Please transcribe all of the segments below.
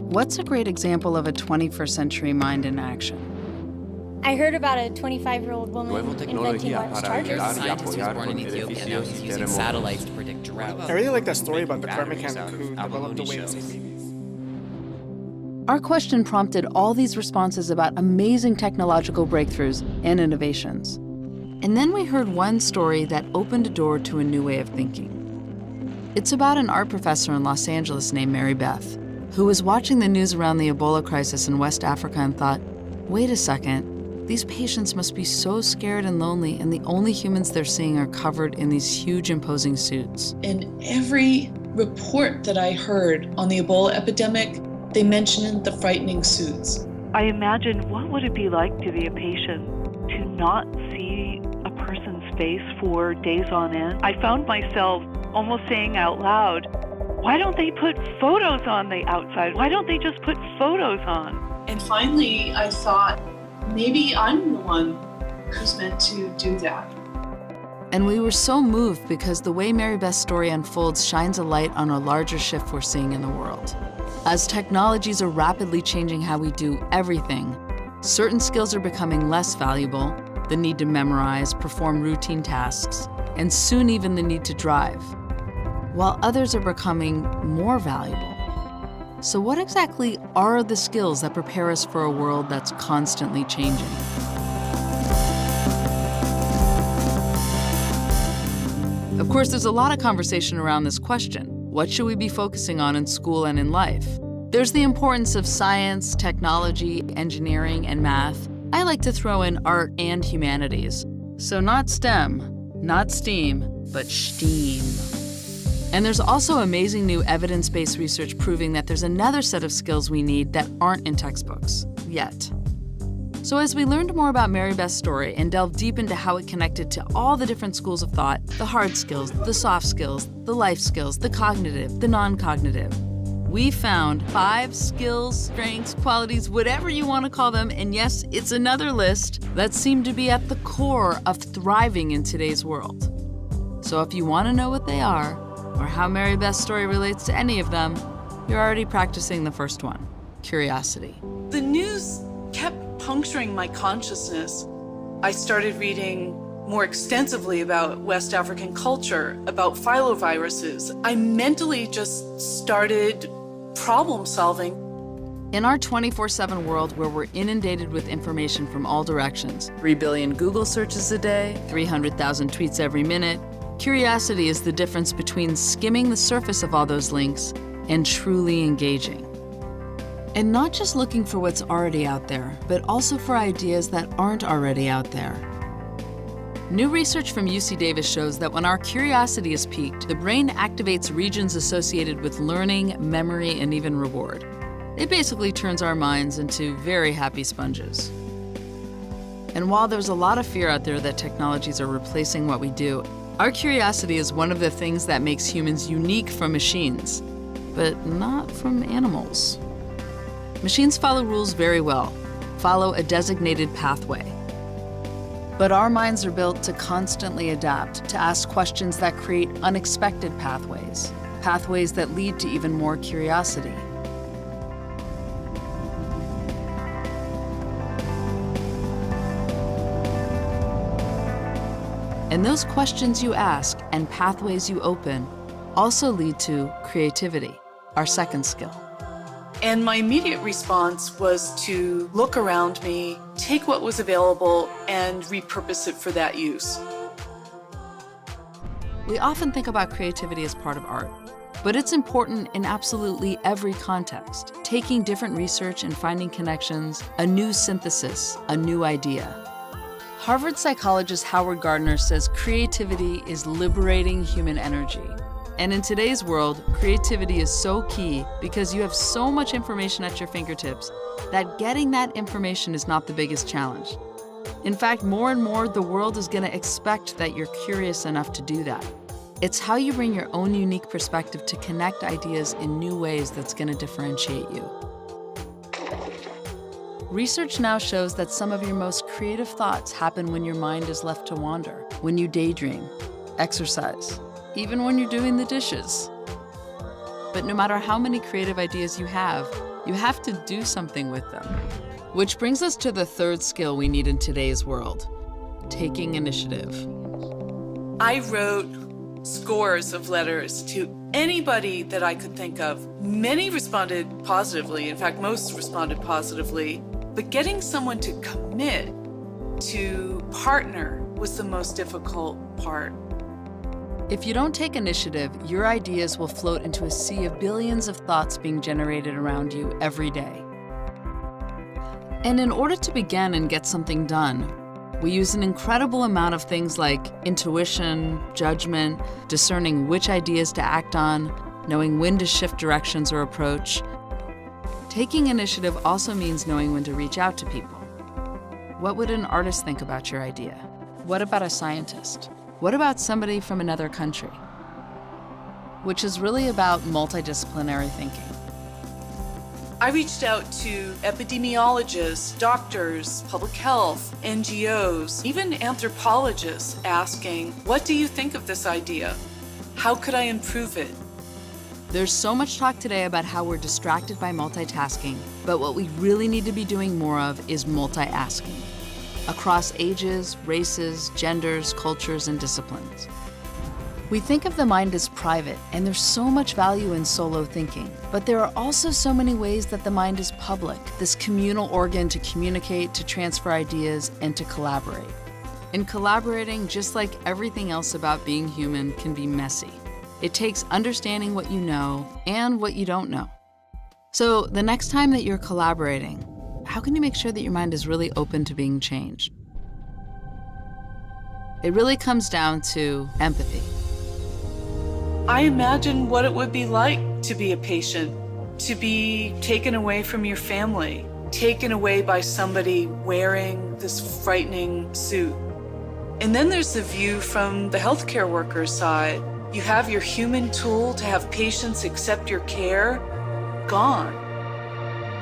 What's a great example of a 21st century mind in action? I heard about a 25-year-old woman inventing wireless chargers. A scientist who was born in Ethiopia, now he's using satellites to predict drought. I really like that story about the car mechanic who developed the way to save babies. Our question prompted all these responses about amazing technological breakthroughs and innovations. And then we heard one story that opened a door to a new way of thinking. It's about an art professor in Los Angeles named Mary Beth, who was watching the news around the Ebola crisis in West Africa and thought, wait a second, these patients must be so scared and lonely, and the only humans they're seeing are covered in these huge imposing suits. In every report that I heard on the Ebola epidemic, they mentioned the frightening suits. I imagined, what would it be like to be a patient to not see a person's face for days on end? I found myself almost saying out loud, why don't they put photos on the outside? Why don't they just put photos on? And finally, I thought, maybe I'm the one who's meant to do that. And we were so moved because the way Mary Beth's story unfolds shines a light on a larger shift we're seeing in the world. As technologies are rapidly changing how we do everything, certain skills are becoming less valuable, the need to memorize, perform routine tasks, and soon even the need to drive, while others are becoming more valuable. So what exactly are the skills that prepare us for a world that's constantly changing? Of course, there's a lot of conversation around this question. What should we be focusing on in school and in life? There's the importance of science, technology, engineering, and math. I like to throw in art and humanities. So not STEM, not STEAM, but STEAM. And there's also amazing new evidence-based research proving that there's another set of skills we need that aren't in textbooks, yet. So as we learned more about Mary Beth's story and delved deep into how it connected to all the different schools of thought, the hard skills, the soft skills, the life skills, the cognitive, the non-cognitive, we found 5 skills, strengths, qualities, whatever you want to call them, and yes, it's another list, that seem to be at the core of thriving in today's world. So if you want to know what they are, or how Mary Beth's story relates to any of them, you're already practicing the first one, curiosity. The news kept puncturing my consciousness. I started reading more extensively about West African culture, about filoviruses. I mentally just started problem solving. In our 24/7 world where we're inundated with information from all directions, 3 billion Google searches a day, 300,000 tweets every minute, curiosity is the difference between skimming the surface of all those links and truly engaging. And not just looking for what's already out there, but also for ideas that aren't already out there. New research from UC Davis shows that when our curiosity is piqued, the brain activates regions associated with learning, memory, and even reward. It basically turns our minds into very happy sponges. And while there's a lot of fear out there that technologies are replacing what we do, our curiosity is one of the things that makes humans unique from machines, but not from animals. Machines follow rules very well, follow a designated pathway. But our minds are built to constantly adapt, to ask questions that create unexpected pathways, pathways that lead to even more curiosity. And those questions you ask and pathways you open also lead to creativity, our second skill. And my immediate response was to look around me, take what was available, and repurpose it for that use. We often think about creativity as part of art, but it's important in absolutely every context, taking different research and finding connections, a new synthesis, a new idea. Harvard psychologist Howard Gardner says creativity is liberating human energy. And in today's world, creativity is so key because you have so much information at your fingertips that getting that information is not the biggest challenge. In fact, more and more, the world is going to expect that you're curious enough to do that. It's how you bring your own unique perspective to connect ideas in new ways that's going to differentiate you. Research now shows that some of your most creative thoughts happen when your mind is left to wander, when you daydream, exercise, even when you're doing the dishes. but no matter how many creative ideas you have to do something with them. Which brings us to the third skill we need in today's world, taking initiative. I wrote scores of letters to anybody that I could think of. Many responded positively. In fact, most responded positively. But getting someone to commit, to partner, was the most difficult part. If you don't take initiative, your ideas will float into a sea of billions of thoughts being generated around you every day. And in order to begin and get something done, we use an incredible amount of things like intuition, judgment, discerning which ideas to act on, knowing when to shift directions or approach. Taking initiative also means knowing when to reach out to people. What would an artist think about your idea? What about a scientist? What about somebody from another country? Which is really about multidisciplinary thinking. I reached out to epidemiologists, doctors, public health, NGOs, even anthropologists, asking, what do you think of this idea? How could I improve it? There's so much talk today about how we're distracted by multitasking, but what we really need to be doing more of is multi-asking, across ages, races, genders, cultures, and disciplines. We think of the mind as private, and there's so much value in solo thinking, but there are also so many ways that the mind is public, this communal organ to communicate, to transfer ideas, and to collaborate. And collaborating, just like everything else about being human, can be messy. It takes understanding what you know and what you don't know. So the next time that you're collaborating, how can you make sure that your mind is really open to being changed? It really comes down to empathy. I imagine what it would be like to be a patient, to be taken away from your family, taken away by somebody wearing this frightening suit. And then there's the view from the healthcare worker's side. You have your human tool to have patients accept your care, gone.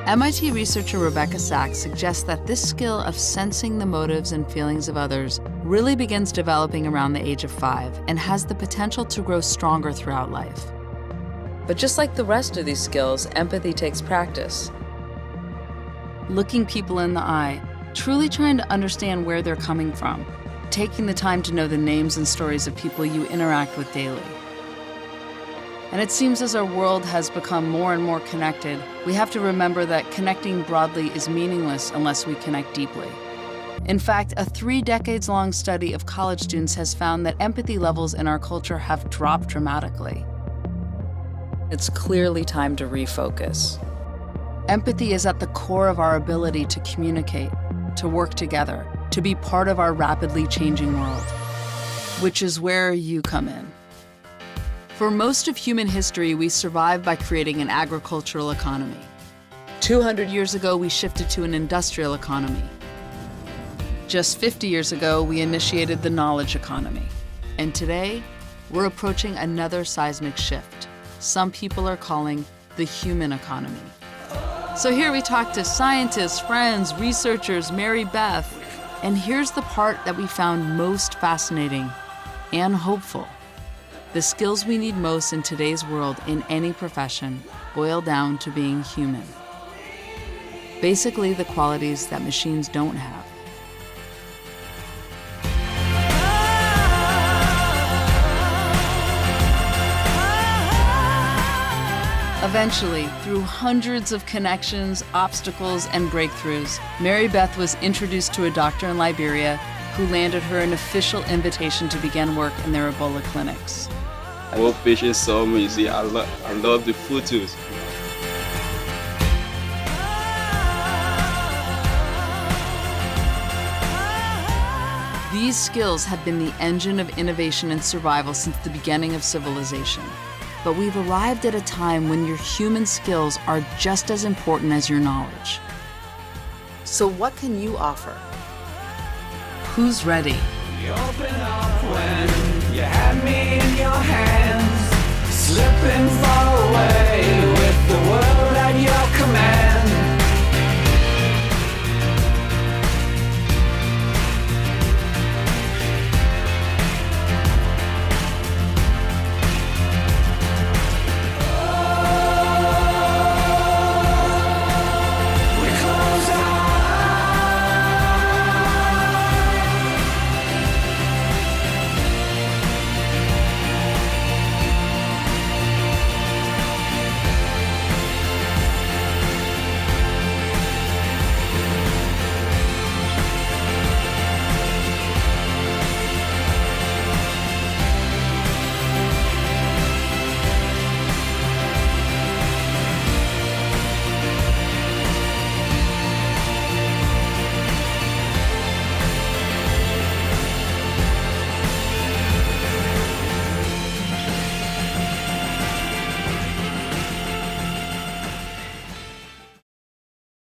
MIT researcher Rebecca Sachs suggests that this skill of sensing the motives and feelings of others really begins developing around the age of 5 and has the potential to grow stronger throughout life. But just like the rest of these skills, empathy takes practice. Looking people in the eye, truly trying to understand where they're coming from, taking the time to know the names and stories of people you interact with daily. And it seems as our world has become more and more connected, we have to remember that connecting broadly is meaningless unless we connect deeply. In fact, a 3 decades-long study of college students has found that empathy levels in our culture have dropped dramatically. It's clearly time to refocus. Empathy is at the core of our ability to communicate, to work together, to be part of our rapidly changing world, which is where you come in. For most of human history, we survived by creating an agricultural economy. 200 years ago, we shifted to an industrial economy. Just 50 years ago, we initiated the knowledge economy. And today, we're approaching another seismic shift. Some people are calling the human economy. So here we talk to scientists, friends, researchers, Mary Beth, and here's the part that we found most fascinating and hopeful. The skills we need most in today's world in any profession boil down to being human. Basically, the qualities that machines don't have. Eventually, through hundreds of connections, obstacles, and breakthroughs, Mary Beth was introduced to a doctor in Liberia who landed her an official invitation to begin work in their Ebola clinics. More patients saw me, you see, I love the photos. These skills have been the engine of innovation and survival since the beginning of civilization. But we've arrived at a time when your human skills are just as important as your knowledge. So what can you offer? Who's ready? You open up when you had me in your hands, slipping far away.